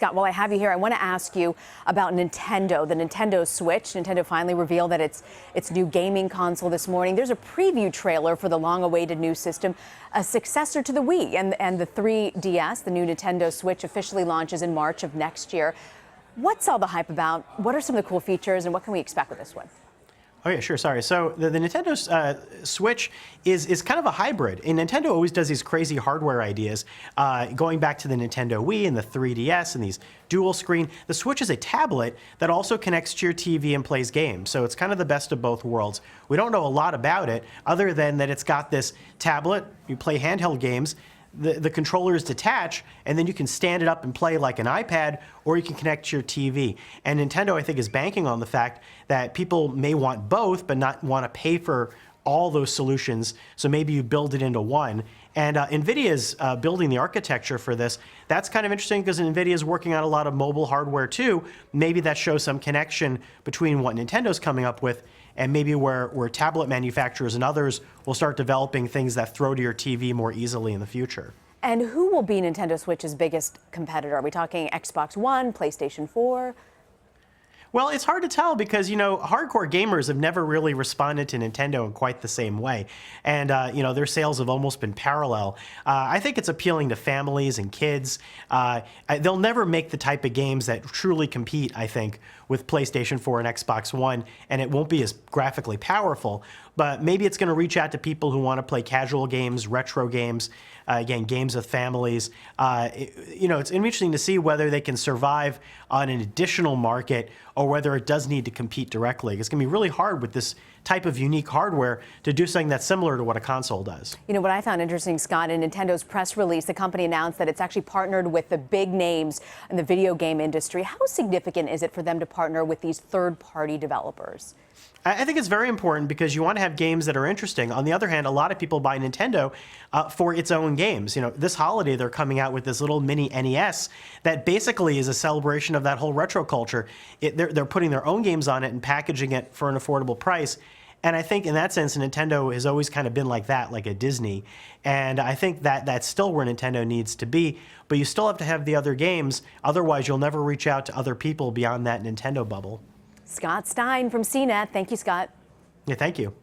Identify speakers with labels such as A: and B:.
A: Scott, while I have you here, I want to ask you about Nintendo, the Nintendo Switch. Nintendo finally revealed that its new gaming console this morning. There's a preview trailer for the long-awaited new system, a successor to the Wii, and the 3DS. The new Nintendo Switch officially launches in March of next year. What's all the hype about? What are some of the cool features, and what can we expect with this one?
B: Oh yeah, sure, sorry. So the Nintendo Switch is kind of a hybrid. And Nintendo always does these crazy hardware ideas, going back to the Nintendo Wii and the 3DS and these dual screen. The Switch is a tablet that also connects to your TV and plays games. So it's kind of the best of both worlds. We don't know a lot about it other than that it's got this tablet, you play handheld games, the controller is detached, and then you can stand it up and play like an iPad, or you can connect to your TV. And Nintendo, I think, is banking on the fact that people may want both, but not want to pay for all those solutions, so maybe you build it into one. And NVIDIA's building the architecture for this. That's kind of interesting because NVIDIA's working on a lot of mobile hardware too. Maybe that shows some connection between what Nintendo's coming up with and maybe where tablet manufacturers and others will start developing things that throw to your TV more easily in the future.
A: And who will be Nintendo Switch's biggest competitor? Are we talking Xbox One, PlayStation 4?
B: Well, it's hard to tell because, you know, hardcore gamers have never really responded to Nintendo in quite the same way. And, you know, their sales have almost been parallel. I think it's appealing to families and kids. They'll never make the type of games that truly compete, I think, with PlayStation 4 and Xbox One, and it won't be as graphically powerful. But maybe it's going to reach out to people who want to play casual games, retro games, again, games with families. You know, it's interesting to see whether they can survive on an additional market or whether it does need to compete directly. It's going to be really hard with this type of unique hardware to do something that's similar to what a console does.
A: You know, what I found interesting, Scott, in Nintendo's press release, the company announced that it's actually partnered with the big names in the video game industry. How significant is it for them to partner with these third-party developers?
B: I think it's very important because you want to have games that are interesting. On the other hand, a lot of people buy Nintendo for its own games. You know, this holiday they're coming out with this little mini NES that basically is a celebration of that whole retro culture. They're putting their own games on it and packaging it for an affordable price. And I think in that sense, Nintendo has always kind of been like that, like a Disney. And I think that that's still where Nintendo needs to be. But you still have to have the other games. Otherwise, you'll never reach out to other people beyond that Nintendo bubble.
A: Scott Stein from CNET. Thank you, Scott.
B: Yeah, thank you.